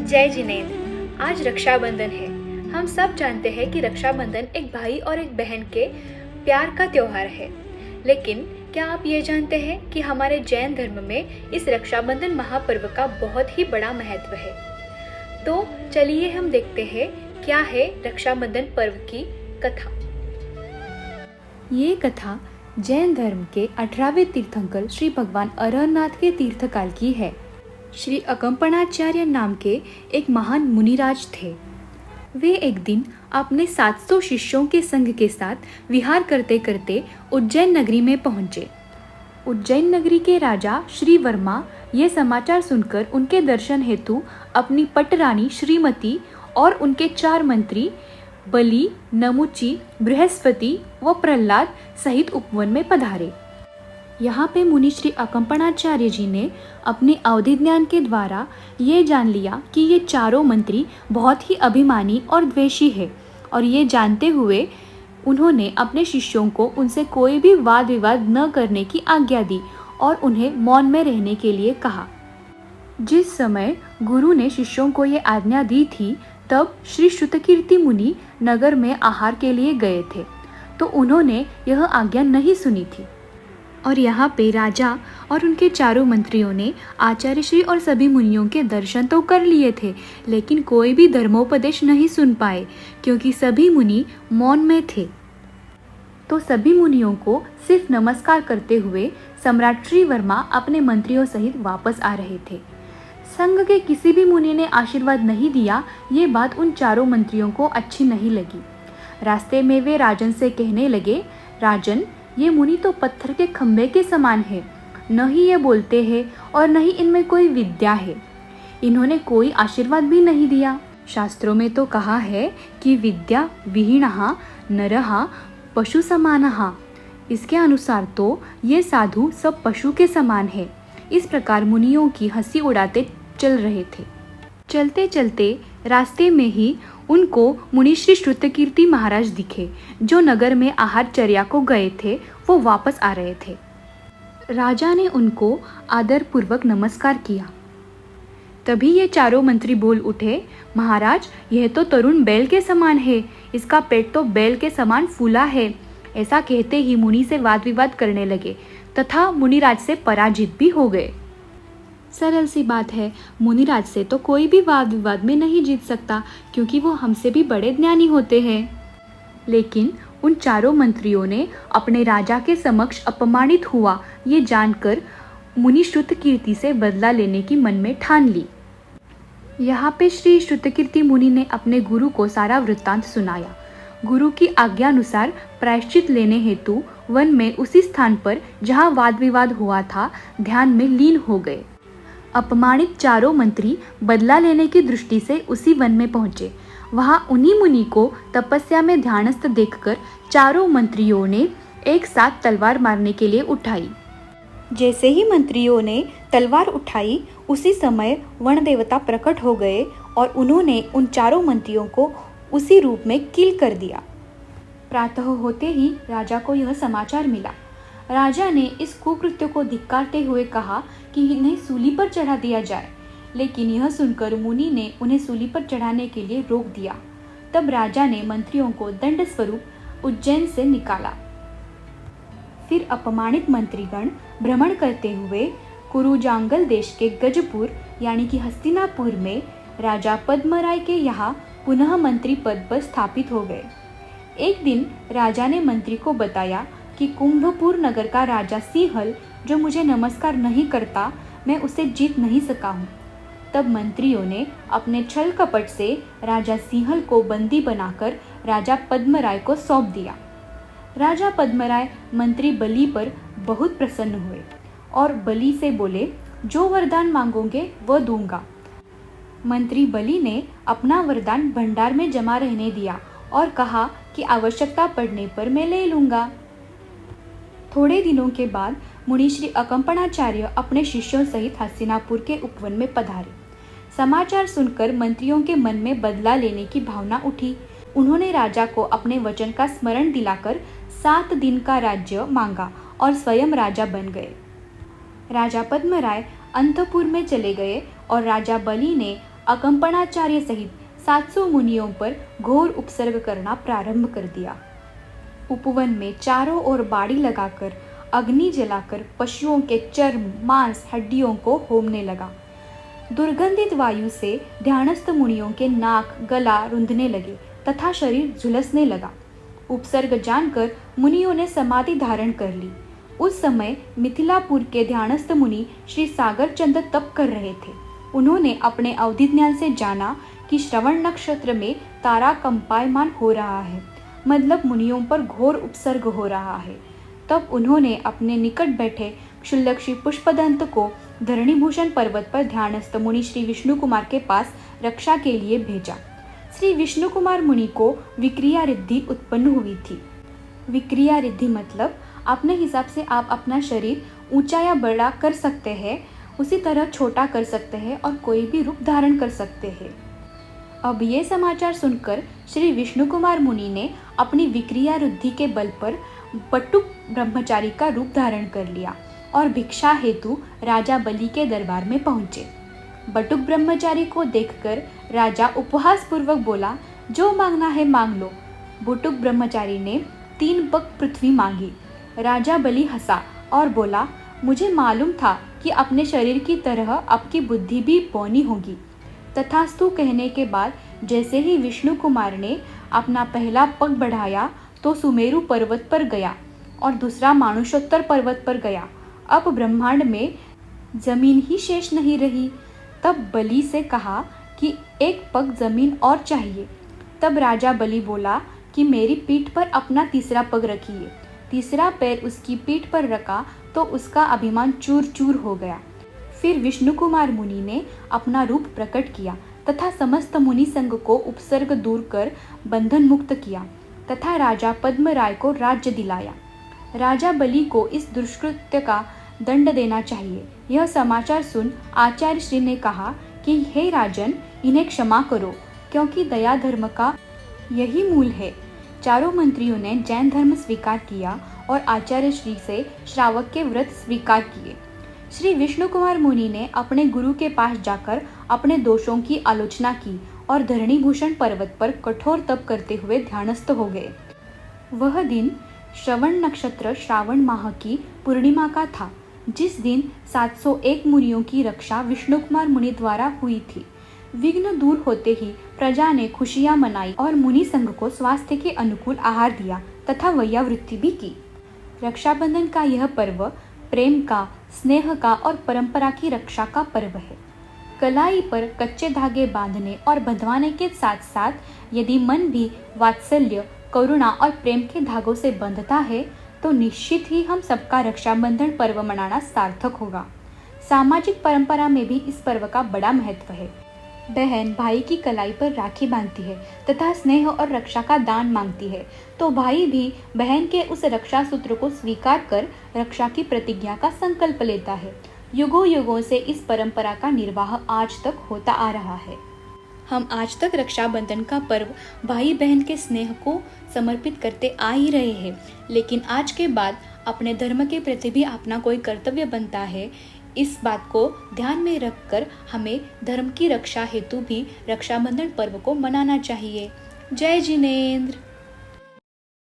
जय जिनेंद्र। आज रक्षाबंधन है। हम सब जानते हैं कि रक्षाबंधन एक भाई और एक बहन के प्यार का त्योहार है। लेकिन क्या आप ये जानते हैं कि हमारे जैन धर्म में इस रक्षाबंधन महापर्व का बहुत ही बड़ा महत्व है। तो चलिए हम देखते हैं क्या है रक्षाबंधन पर्व की कथा। ये कथा जैन धर्म के 18वें तीर्थंकर श्री भगवान अरहरनाथ के तीर्थकाल की है। श्री अकम्पणाचार्य नाम के एक महान मुनिराज थे। वे एक दिन अपने 700 शिष्यों के संग के साथ विहार करते करते उज्जैन नगरी में पहुंचे। उज्जैन नगरी के राजा श्री वर्मा ये समाचार सुनकर उनके दर्शन हेतु अपनी पटरानी श्रीमती और उनके 4 मंत्री बलि, नमुची, बृहस्पति व प्रहलाद सहित उपवन में पधारे। यहाँ पे मुनि श्री अकम्पणाचार्य जी ने अपने अवधि ज्ञान के द्वारा ये जान लिया कि ये चारों मंत्री बहुत ही अभिमानी और द्वेषी है, और ये जानते हुए उन्होंने अपने शिष्यों को उनसे कोई भी वाद विवाद न करने की आज्ञा दी और उन्हें मौन में रहने के लिए कहा। जिस समय गुरु ने शिष्यों को ये आज्ञा दी थी, तब श्री श्रुतकीर्ति मुनि नगर में आहार के लिए गए थे, तो उन्होंने यह आज्ञा नहीं सुनी थी। और यहाँ पे राजा और उनके चारों मंत्रियों ने आचार्य श्री और सभी मुनियों के दर्शन तो कर लिए थे, लेकिन कोई भी धर्मोपदेश नहीं सुन पाए, क्योंकि सभी मुनि मौन में थे। तो सभी मुनियों को सिर्फ नमस्कार करते हुए सम्राट श्री वर्मा अपने मंत्रियों सहित वापस आ रहे थे। संघ के किसी भी मुनि ने आशीर्वाद नहीं दिया। ये बात उन चारों मंत्रियों को अच्छी नहीं लगी। रास्ते में वे राजन से कहने लगे, राजन, ये मुनि तो पत्थर के खंभे के समान है। न ही ये बोलते हैं और न ही इनमें कोई विद्या है। इन्होंने कोई आशीर्वाद भी नहीं दिया। शास्त्रों में तो कहा है कि विद्या विहीनः नरः पशु समानः। इसके अनुसार तो ये साधु सब पशु के समान है। इस प्रकार मुनियों की हंसी उड़ाते चल रहे थे। चलते चलते रास्ते में ही उनको मुनि श्री श्रुतकीर्ति महाराज दिखे, जो नगर में आहारचर्या को गए थे। वो वापस आ रहे थे। राजा ने उनको आदर पूर्वक नमस्कार किया। तभी ये चारों मंत्री बोल उठे, महाराज, यह तो तरुण बैल के समान है। इसका पेट तो बैल के समान फूला है। ऐसा कहते ही मुनि से वाद विवाद करने लगे तथा मुनिराज से पराजित भी हो गए। सरल सी बात है, मुनिराज से तो कोई भी वाद विवाद में नहीं जीत सकता, क्योंकि वो हमसे भी बड़े ज्ञानी होते हैं। लेकिन उन चारों मंत्रियों ने अपने राजा के समक्ष अपमानित हुआ ये जानकर मुनि श्रुतकीर्ति से बदला लेने की मन में ठान ली। यहाँ पे श्री श्रुतकीर्ति मुनि ने अपने गुरु को सारा वृत्तांत सुनाया। गुरु की आज्ञानुसार प्रायश्चित लेने हेतु वन में उसी स्थान पर जहाँ वाद विवाद हुआ था ध्यान में लीन हो गए। अपमानित चारों मंत्री बदला लेने की दृष्टि से उसी वन में पहुंचे। वहां उन्हीं मुनि को तपस्या में ध्यानस्थ देखकर चारों मंत्रियों ने एक साथ तलवार मारने के लिए उठाई। जैसे ही मंत्रियों ने तलवार उठाई, उसी समय वन देवता प्रकट हो गए और उन्होंने उन चारों मंत्रियों को उसी रूप में कील कर दिया। प्रातः होते ही राजा को यह समाचार मिला। राजा ने इस कुकृत्य को धिक्कारते हुए कहा कि इन्हें सूली पर चढ़ा दिया जाए, लेकिन यह सुनकर मुनि ने उन्हें सूली पर चढ़ाने के लिए रोक दिया। तब राजा ने मंत्रियों को दंड स्वरूप उज्जैन से निकाला। फिर अपमानित मंत्रीगण भ्रमण करते हुए कुरुजांगल देश के गजपुर यानी कि हस्तिनापुर में राजा पद्मराय के यहाँ पुनः मंत्री पद पर स्थापित हो गए। एक दिन राजा ने मंत्री को बताया कि कुंभपुर नगर का राजा सिंहल, जो मुझे नमस्कार नहीं करता, मैं उसे जीत नहीं सका हूँ। तब मंत्रियों ने अपने छल कपट से राजा सिंहल को बंदी बनाकर राजा पद्मराय को सौंप दिया। राजा पद्मराय मंत्री बलि पर बहुत प्रसन्न हुए और बलि से बोले, जो वरदान मांगोगे वह दूंगा। मंत्री बलि ने अपना वरदान भंडार में जमा रहने दिया और कहा कि आवश्यकता पड़ने पर मैं ले लूँगा। थोड़े दिनों के बाद मुनि श्री अकम्पणाचार्य अपने शिष्यों सहित हस्तिनापुर के उपवन में पधारे। समाचार सुनकर मंत्रियों के मन में बदला लेने की भावना उठी। उन्होंने राजा को अपने वचन का स्मरण दिलाकर 7 दिन का राज्य मांगा और स्वयं राजा बन गए। राजा पद्मराय अंतपुर में चले गए और राजा बलि ने अकम्पनाचार्य सहित 700 मुनियों पर घोर उपसर्ग करना प्रारंभ कर दिया। उपवन में चारों ओर बाड़ी लगाकर, अग्नि जलाकर पशुओं के चर्म, मांस, हड्डियों को होमने लगा। दुर्गंधित वायु से ध्यानस्थ मुनियों के नाक, गला रुंधने लगे तथा शरीर झुलसने लगा। उपसर्ग जानकर मुनियों ने समाधि धारण कर ली। उस समय मिथिलापुर के ध्यानस्थ मुनि श्री सागर चंद तप कर रहे थे। उन्होंने अपने अवधि ज्ञान से जाना कि श्रवण नक्षत्र में तारा कंपायमान हो रहा है, मतलब मुनियों पर घोर उपसर्ग हो रहा है। तब उन्होंने अपने निकट बैठे क्षुल्लक्षी पुष्पदंत को धरणीभूषण पर्वत पर ध्यानस्थ मुनि श्री विष्णु कुमार के पास रक्षा के लिए भेजा। श्री विष्णु कुमार मुनि को विक्रिया रिद्धि उत्पन्न हुई थी। विक्रिया रिद्धि मतलब अपने हिसाब से आप अपना शरीर ऊंचा या बड़ा कर सकते हैं, उसी तरह छोटा कर सकते हैं और कोई भी रूप धारण कर सकते हैं। अब ये समाचार सुनकर श्री विष्णु कुमार मुनि ने अपनी विक्रिया रिद्धि के बल पर बटुक ब्रह्मचारी का रूप धारण कर लिया और भिक्षा हेतु राजा बलि के दरबार में पहुंचे। बटुक ब्रह्मचारी को देखकर राजा उपहास पूर्वक बोला, जो मांगना है मांग लो। बटुक ब्रह्मचारी ने 3 पग पृथ्वी मांगी। राजा बलि हंसा और बोला, मुझे मालूम था कि अपने शरीर की तरह आपकी बुद्धि भी बौनी होगी। तथास्तु कहने के बाद जैसे ही विष्णु कुमार ने अपना पहला पग बढ़ाया तो सुमेरु पर्वत पर गया और दूसरा मानुषोत्तर पर्वत पर गया। अब ब्रह्मांड में जमीन ही शेष नहीं रही। तब बलि से कहा कि 1 पग जमीन और चाहिए। तब राजा बलि बोला कि मेरी पीठ पर अपना तीसरा पग रखिए। तीसरा पैर उसकी पीठ पर रखा तो उसका अभिमान चूर चूर हो गया। फिर विष्णु कुमार मुनि ने अपना रूप प्रकट किया तथा समस्त मुनि संघ को उपसर्ग दूर कर बंधन मुक्त किया तथा राजा पद्मराय को राज्य दिलाया। राजा बलि को इस दुष्कृत्य का दंड देना चाहिए। यह समाचार सुन आचार्य श्री ने कहा कि हे राजन, इन्हें क्षमा करो, क्योंकि दया धर्म का यही मूल है। चारों मंत्रियों ने जैन धर्म स्वीकार किया और आचार्य श्री से श्रावक के व्रत स्वीकार किए। श्री विष्णु कुमार मुनि ने अपने गुरु के पास जाकर अपने दोषों की आलोचना की और धरणीभूषण पर्वत पर कठोर तप करते हुए ध्यानस्थ हो गए। वह दिन श्रवण नक्षत्र श्रावण माह की पूर्णिमा का था, जिस दिन 701 मुनियों की रक्षा विष्णु कुमार मुनि द्वारा हुई थी। विघ्न दूर होते ही प्रजा ने खुशियां मनाई और मुनि संघ को स्वास्थ्य के अनुकूल आहार दिया तथा वैयावृत्ति भी की। रक्षाबंधन का यह पर्व प्रेम का, स्नेह का और परंपरा की रक्षा का पर्व है। कलाई पर कच्चे धागे बांधने और बंधवाने के साथ साथ यदि मन भी वात्सल्य, करुणा और प्रेम के धागों से बंधता है तो निश्चित ही हम सबका रक्षाबंधन पर्व मनाना सार्थक होगा। सामाजिक परंपरा में भी इस पर्व का बड़ा महत्व है। बहन भाई की कलाई पर राखी बांधती है तथा स्नेह और रक्षा का दान मांगती है, तो भाई भी बहन के उस रक्षा सूत्र को स्वीकार कर रक्षा की प्रतिज्ञा का संकल्प लेता है। युगों युगों से इस परंपरा का निर्वाह आज तक होता आ रहा है। हम आज तक रक्षाबंधन का पर्व भाई बहन के स्नेह को समर्पित करते आ ही रहे हैं, लेकिन आज के बाद अपने धर्म के प्रति भी अपना कोई कर्तव्य बनता है। इस बात को ध्यान में रखकर हमें धर्म की रक्षा हेतु भी रक्षाबंधन पर्व को मनाना चाहिए। जय जिनेंद्र।